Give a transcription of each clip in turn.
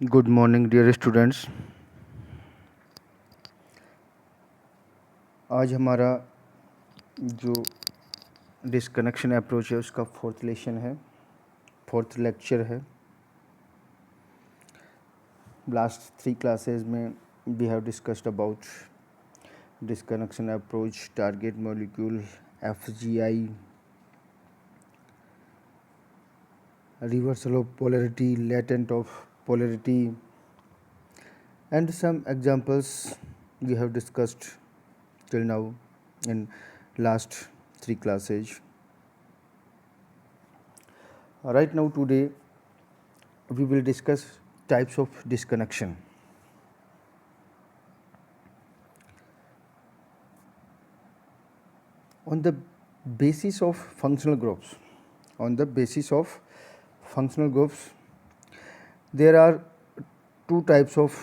Good morning dear students. आज हमारा जो डिस्कनेक्शन अप्रोच है उसका फोर्थ लेक्चर है। लास्ट 3 क्लासेस में we have discussed about disconnection approach, target molecule, FGI, reversal of polarity, latent of polarity, and some examples we have discussed till now in last 3 classes. Right now today we will discuss types of disconnection. On the basis of functional groups, there are two types of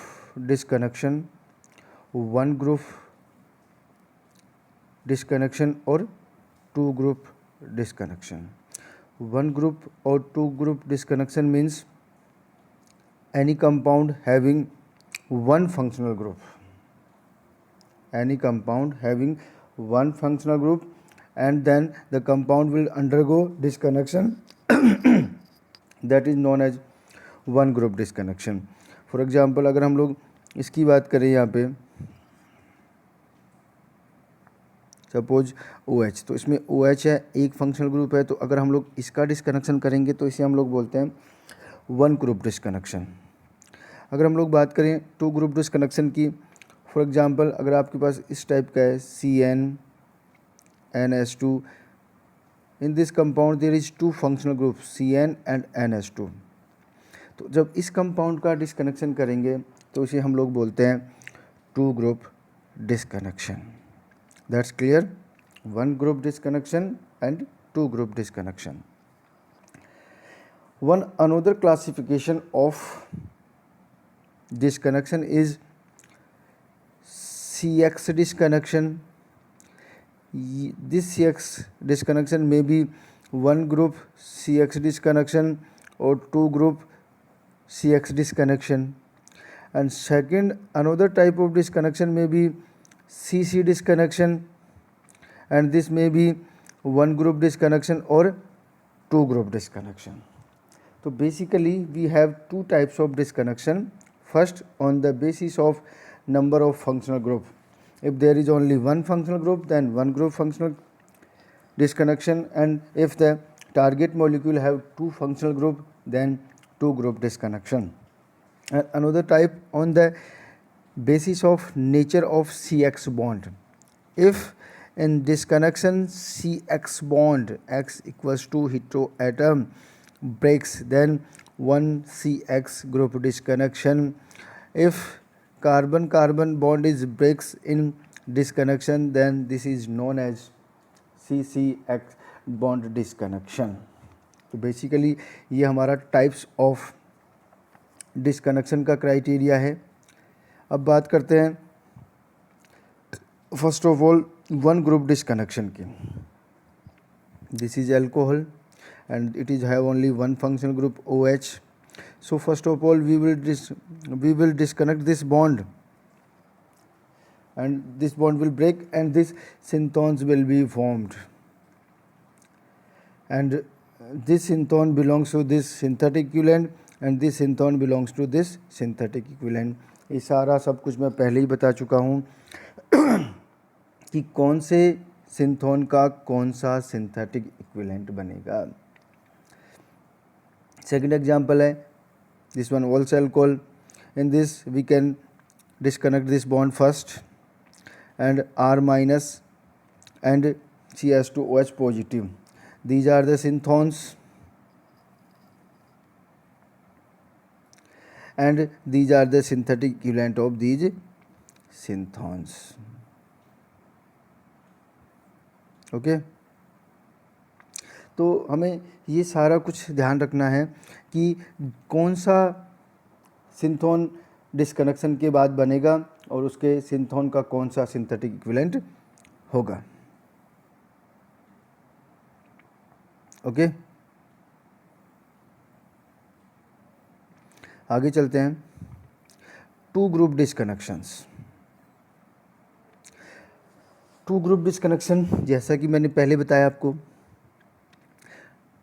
disconnection: one group disconnection or two group disconnection. One group or two group disconnection means any compound having one functional group. And then the compound will undergo disconnection that is known as one group disconnection. For example, अगर हम लोग इसकी बात करें यहाँ पे suppose OH, तो इसमें OH है, एक फंक्शनल ग्रुप है, तो अगर हम लोग इसका डिस्कनेक्शन करेंगे तो इसे हम लोग बोलते हैं वन ग्रुप डिस्कनेक्शन। अगर हम लोग बात करें टू ग्रुप डिस्कनेक्शन की, फॉर एग्जांपल अगर आपके पास इस टाइप का है CnNS2, in this compound there is two functional group Cn and NS2। तो जब इस कंपाउंड का डिस्कनेक्शन करेंगे तो इसे हम लोग बोलते हैं two group disconnection. That's clear? One group disconnection and two group disconnection. One another classification of disconnection is CX disconnection. This CX disconnection may be one group CX disconnection or two group CX disconnection. And second, another type of disconnection may be CC disconnection, and this may be one group disconnection or two group disconnection. So basically we have two types of disconnection. First, on the basis of number of functional group. If there is only one functional group, then one group functional disconnection, and if the target molecule have two functional group, then two group disconnection. And another type on the basis of nature of CX bond. If in disconnection CX bond X equals to heteroatom breaks, then one CX group disconnection. If carbon-carbon bond is breaks in disconnection, then this is known as CCX bond disconnection. तो basically ये हमारा types of disconnection का criteria है. अब बात करते हैं first of all one group disconnection की. This is alcohol and it is have only one functional group OH. So first of all we will disconnect this bond, and this bond will break and this synthons will be formed, and this synthon belongs to this synthetic equivalent and this synthon belongs to this synthetic equivalent. ये सारा सब कुछ मैं पहले ही बता चुका हूँ कि कौन से सिंथोन का कौन सा सिंथेटिक इक्विवेलेंट बनेगा. Second example है this one also alcohol. In this we can disconnect this bond first, and R minus and CH2OH positive. These are the synthons, and these are the synthetic equivalent of these synthons. Okay. तो हमें ये सारा कुछ ध्यान रखना है कि कौन सा सिंथोन डिस्कनेक्शन के बाद बनेगा और उसके सिंथोन का कौन सा सिंथेटिक इक्विवेलेंट होगा. ओके. आगे चलते हैं। Two group disconnections. Two group disconnection जैसा कि मैंने पहले बताया आपको,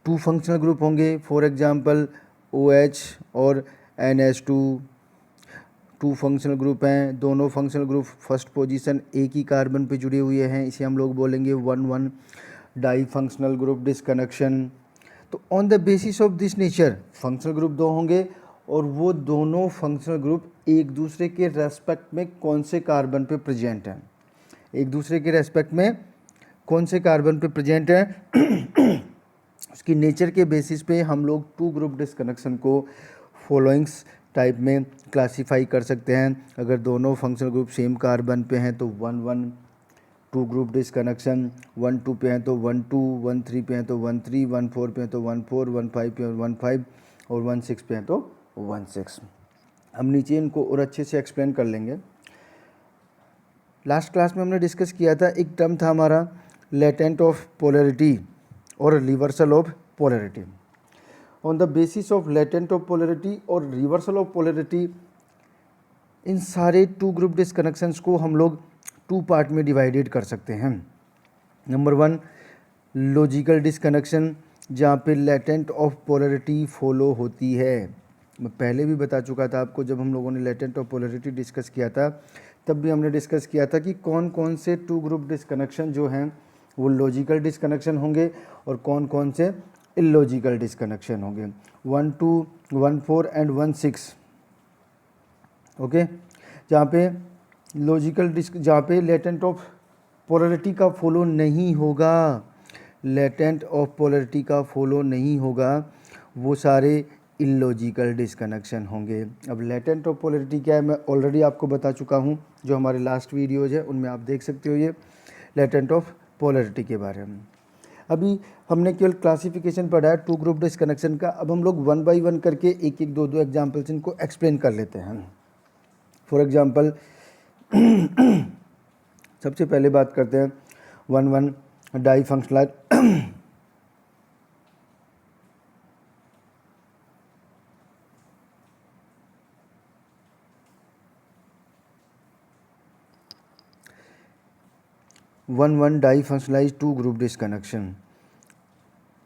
टू फंक्शनल ग्रुप होंगे, फॉर एग्जांपल OH और NH2। टू फंक्शनल ग्रुप हैं, दोनों फंक्शनल ग्रुप फर्स्ट पोजीशन एक ही कार्बन पे जुड़े हुए हैं, इसे हम लोग बोलेंगे 1,1 डाई फंक्शनल ग्रुप डिस्कनेक्शन। तो on the basis of this nature functional group दो होंगे और वो दोनों फंक्शनल ग्रुप एक दूसरे के रेस्पेक्ट में कौन से कार्बन पे प्रेजेंट हैं, एक दूसरे के रेस्पेक्ट में कौन से कार्बन पे प्रेजेंट हैं उसकी नेचर के बेसिस पे हम लोग टू ग्रुप डिस्कनेक्शन को फॉलोइंग्स टाइप में क्लासीफाई कर सकते हैं। अगर दोनों फंक्शनल ग्रुप सेम कार्बन पे हैं तो 1,1 टू ग्रुप डिस्कनेक्शन, 1,2 पे हैं तो 1,2, 1,3 पे हैं तो 1,3, 1,4 पे हैं तो 1,4, 1,5 पे 1,5 और 1,6 पे हैं तो 1,6। हम नीचे इनको और अच्छे से एक्सप्लेन कर लेंगे। लास्ट क्लास में हमने डिस्कस किया था, एक टर्म था हमारा लेटेंट ऑफ पोलैरिटी और reversal of polarity. On the basis of latent of polarity और रिवर्सल ऑफ पोलैरिटी, इन सारे टू ग्रुप डिस्कनेक्शंस को हम लोग टू पार्ट में डिवाइडेड कर सकते हैं। नंबर 1 लॉजिकल डिस्कनेक्शन, जहाँ पे लेटेंट ऑफ पोलैरिटी फॉलो होती है। मैं पहले भी बता चुका था आपको, जब हम लोगों ने लेटेंट ऑफ पोलैरिटी डिस्कस किया था तब भी हमने डिस्कस किया था कि कौन कौन से टू ग्रुप डिस्कनेक्शन जो हैं वो लॉजिकल डिस्कनेक्शन होंगे और कौन कौन से इलॉजिकल डिस्कनेक्शन होंगे। 1,2, 1,4 एंड 1,6। ओके, जहाँ पे जहाँ पे लेटेंट ऑफ पोलैरिटी का फॉलो नहीं होगा, लेटेंट ऑफ पोलैरिटी का फॉलो नहीं होगा, वो सारे इलॉजिकल डिस्कनेक्शन होंगे। अब लेटेंट ऑफ पोलैरिटी क्या है मैं ऑलरेडी आपको बता चुका हूँ, जो हमारे लास्ट वीडियोज है उनमें आप देख सकते हो ये लेटेंट ऑफ पोलैरिटी के बारे में। अभी हमने केवल क्लासिफिकेशन पढ़ा है टू ग्रुप डिस्कनेक्शन का। अब हम लोग 1 बाई 1 करके एक एक दो दो एग्जाम्पल्स इनको एक्सप्लेन कर लेते हैं। फॉर एग्जाम्पल सबसे पहले बात करते हैं 1,1 difunctional 1,1 difunctionalized two group disconnection.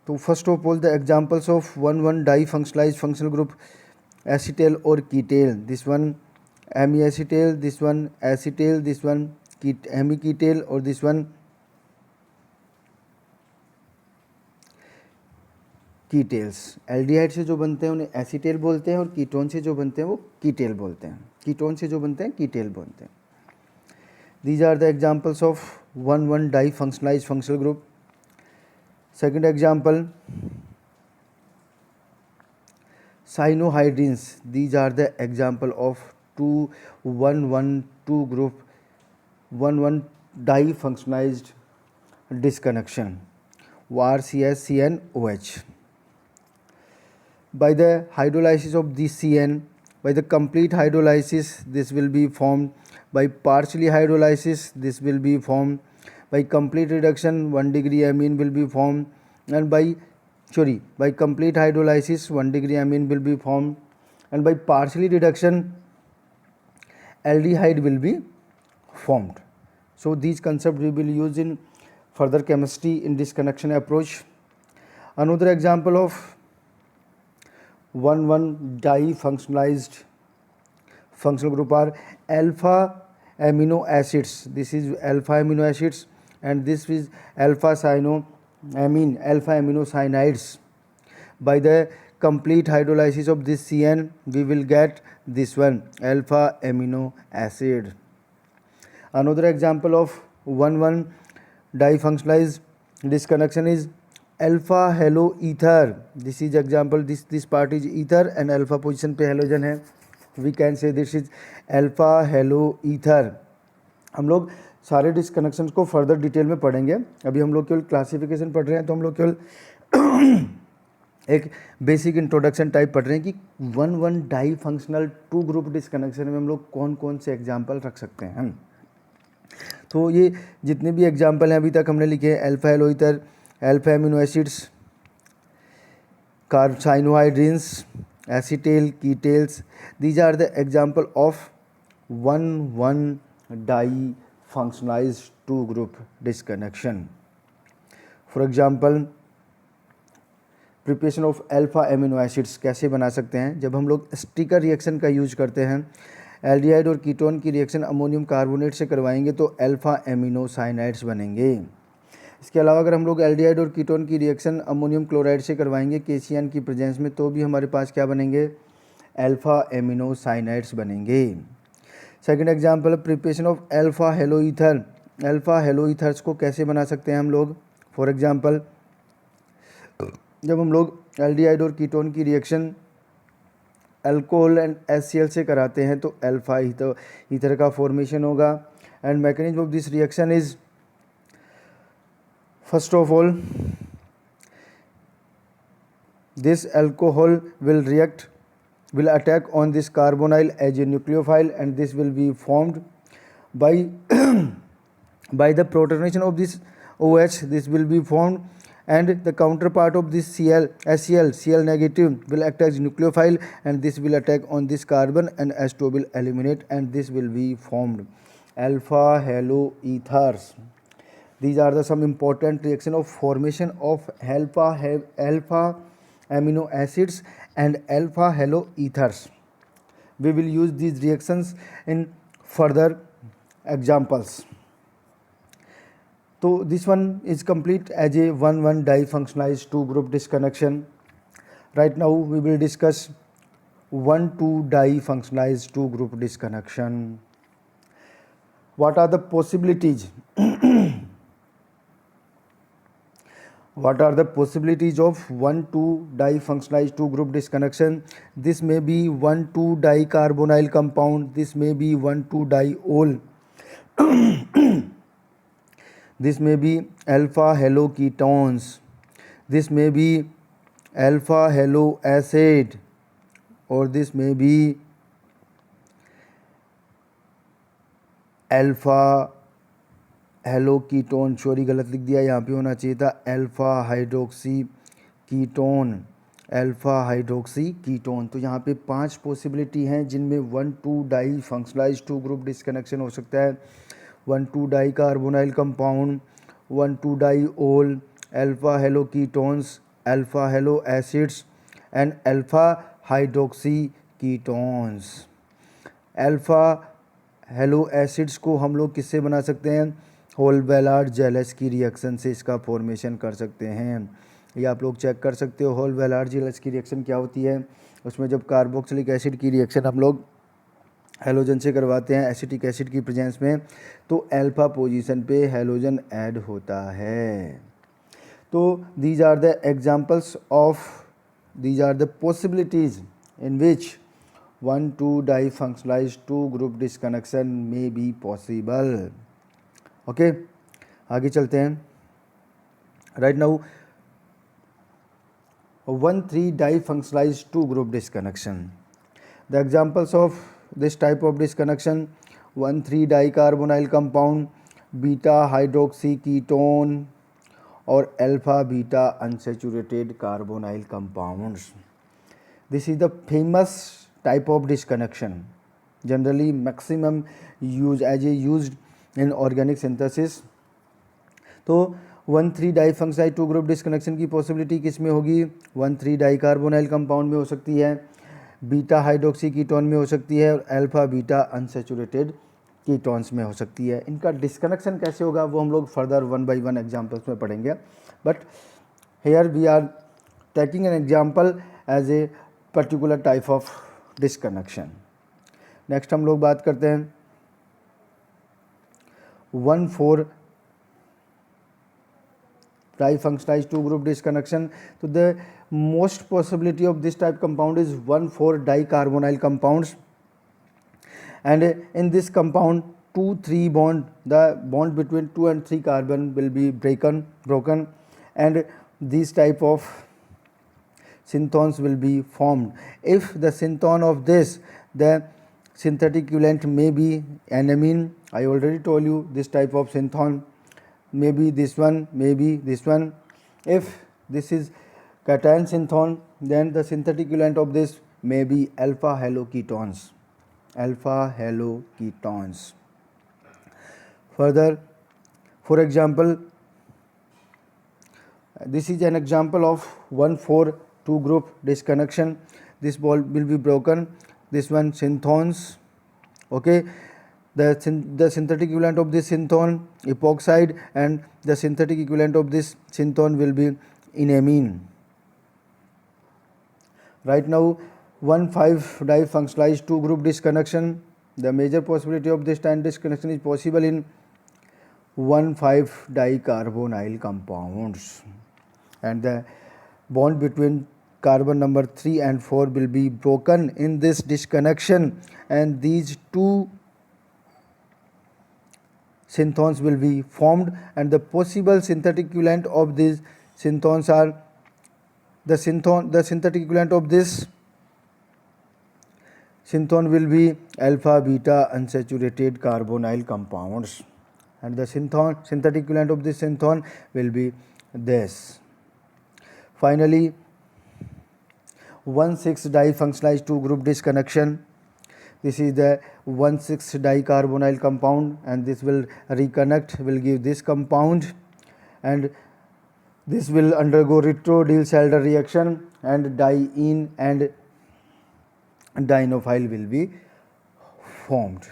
तो first of all the examples of 1,1 difunctionalized functional group acetal or ketal. This one hemiacetal, this one acetal, this one hemiketal और this one कीटेल्स। एल्डिहाइड से जो बनते हैं उन्हें एसीटेल बोलते हैं और कीटोन से जो बनते हैं वो कीटेल बोलते हैं। कीटोन से जो बनते हैं कीटेल बोलते हैं। These are the examples of 1,1 difunctionalized functional group. Second example, cyanohydrins. These are the example of 2,1,1 group 1,1 difunctionalized disconnection. RCS, CN, OH. By the hydrolysis of this CN, by the complete hydrolysis, this will be formed. By partially hydrolysis, this will be formed. By complete reduction, 1 degree amine will be formed. And by complete hydrolysis, 1 degree amine will be formed. And by partially reduction, aldehyde will be formed. So these concepts we will use in further chemistry in disconnection approach. Another example of 1,1 difunctionalized functional group are alpha amino acids. This is alpha amino acids and this is alpha aminosanides. By the complete hydrolysis of this CN, we will get this one, alpha amino acid. Another example of 1,1 difunctionalized disconnection is alpha halo ether. This is example, this part is ether and alpha position पे halogen है. We can say this is alpha halo ether. हम लोग सारे डिस्कनेक्शंस को further detail में पढ़ेंगे। अभी हम लोग केवल क्लासिफिकेशन पढ़ रहे हैं, तो हम लोग केवल एक बेसिक इंट्रोडक्शन टाइप पढ़ रहे हैं कि 1,1 difunctional two group disconnection में हम लोग कौन कौन से एग्जाम्पल रख सकते हैं। तो ये जितने भी एग्जाम्पल हैं अभी तक हमने लिखे हैं, alpha halo ether, alpha amino acids, cyanohydrins, acetal, ketails. These are the example of 1,1 difunctionalized two group disconnection. For example, preparation of alpha amino acids कैसे बना सकते हैं? जब हम लोग स्टिकर रिएक्शन का यूज करते हैं, एल्डिहाइड और कीटोन की रिएक्शन अमोनियम कार्बोनेट से करवाएंगे तो अल्फा एमिनो साइनाइड्स बनेंगे। इसके अलावा अगर हम लोग एल्डिहाइड और कीटोन की रिएक्शन अमोनियम क्लोराइड से करवाएंगे KCN की प्रेजेंस में, तो भी हमारे पास क्या बनेंगे? अल्फा एमिनो साइनाइड्स बनेंगे। Second example, preparation of alpha halo ether. Alpha hello ethers को कैसे बना सकते हैं हम लोग? फॉर एग्जांपल, जब हम लोग एल्डिहाइड और कीटोन की रिएक्शन अल्कोहल एंड HCl से कराते हैं तो अल्फा ईथर का फॉर्मेशन होगा। And mechanism of this reaction is, first of all, this alcohol will attack on this carbonyl as a nucleophile, and this will be formed by by the protonation of this OH. This will be formed, and the counterpart of this Cl negative will act as nucleophile, and this will attack on this carbon, and H2 will eliminate, and this will be formed alpha haloethers. These are the some important reaction of formation of alpha amino acids and alpha haloethers. We will use these reactions in further examples. So this one is complete as a 1,1 difunctionalized two group disconnection. Right now we will discuss 1,2 difunctionalized two group disconnection. What are the possibilities? What are the possibilities of 1,2 difunctionalized two group disconnection? This may be 1,2 dicarbonyl compound. This may be 1,2 diol. This may be alpha haloketones. This may be alpha haloacid, or this may be alpha haloketone. Sorry, गलत लिख दिया, यहाँ पे होना चाहिए था alpha hydroxy ketone. Alpha hydroxy ketone. तो यहाँ पे 5 पॉसिबिलिटी हैं जिनमें 1,2 difunctionalised two group disconnection हो सकता है। 1,2 dicarbonyl compound, 1,2 diol, alpha haloketones, alpha halo acids and alpha hydroxy ketones. Alpha halo acids को हम लोग किससे बना सकते हैं? होल बेलार्ड जेलस की रिएक्शन से इसका फॉर्मेशन कर सकते हैं। ये आप लोग चेक कर सकते हो, होल बेलार्ड जेलस की रिएक्शन क्या होती है। उसमें जब कार्बोक्सिलिक एसिड की रिएक्शन हम लोग हेलोजन से करवाते हैं एसिटिक एसिड की प्रेजेंस में, तो अल्फा पोजीशन पे हेलोजन ऐड होता है। तो these are the examples of, these are the possibilities in which 1,2 difunctionalized two group disconnection may be possible. Okay, आगे चलते हैं। Right now 1,3 difunctionalized two group disconnection. The examples of this type of disconnection: 1,3 dicarbonyl compound, beta hydroxy ketone, और alpha beta unsaturated carbonyl compounds. This is the famous type of disconnection, generally maximum used in organic synthesis. तो 1,3 डाईफंक्साइड to group disconnection की possibility किस में होगी? 1,3 डाइकार्बोनाइल compound में हो सकती है, बीटा हाइड्रोक्सी कीटोन में हो सकती है, और अल्फा बीटा अनसेचुरेटेड कीटोन्स में हो सकती है। इनका डिस्कनेक्शन कैसे होगा वो हम लोग फर्दर 1 by 1 एग्जाम्पल्स में पढ़ेंगे, but here we are taking an example as a particular type of disconnection. Next हम लोग बात करते हैं 1,4 trifunctionalized two group disconnection. So the most possibility of this type compound is 1,4 dicarbonyl compounds, and in this compound 2,3 bond, the bond between 2 and 3 carbon will be broken, and these type of synthons will be formed. If the synthon of this, the synthetic equivalent may be anamine. I already told you this type of synthon, maybe this one, maybe this one. If this is cation synthon, then the synthetic equivalent of this may be alpha haloketones. Alpha haloketones. Further, for example, this is an example of 1,4,2 group disconnection. This ball will be broken. This one synthones. Okay, the synthetic equivalent of this synthon epoxide, and the synthetic equivalent of this synthon will be enamine. Right now, 1,5-difunctionalized 2 group disconnection. The major possibility of this time disconnection is possible in 1,5-dicarbonyl compounds, and the bond between carbon number 3 and 4 will be broken in this disconnection, and these two synthons will be formed, and the possible synthetic equivalent of these synthons are the synthetic equivalent of this synthon will be alpha beta unsaturated carbonyl compounds, and the synthetic equivalent of this synthon will be this. Finally, 1,6-difunctionalized 2 group disconnection. This is the 1,6-dicarbonyl compound, and this will reconnect, will give this compound, and this will undergo retro-Diels-Alder reaction, and diene and dienophile will be formed.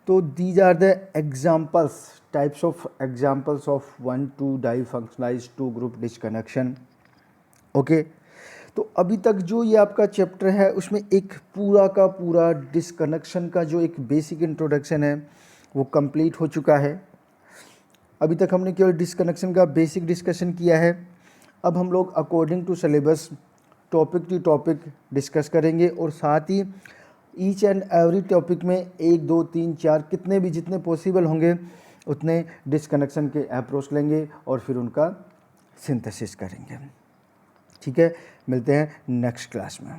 So these are the examples, types of examples of 1,2-difunctionalized 2 group disconnection. Okay, तो अभी तक जो ये आपका chapter है उसमें एक पूरा का पूरा डिस्कनेक्शन का जो एक बेसिक इंट्रोडक्शन है वो कंप्लीट हो चुका है. अभी तक हमने केवल डिस्कनेक्शन का बेसिक डिस्कशन किया है. अब हम लोग according to syllabus topic to topic discuss करेंगे, और साथ ही ईच एंड एवरी टॉपिक में 1, 2, 3, 4 कितने भी जितने पॉसिबल होंगे उतने डिस्कनेक्शन के अप्रोच लेंगे और फिर उनका सिंथेसिस करेंगे. ठीक है, मिलते हैं नेक्स्ट क्लास में.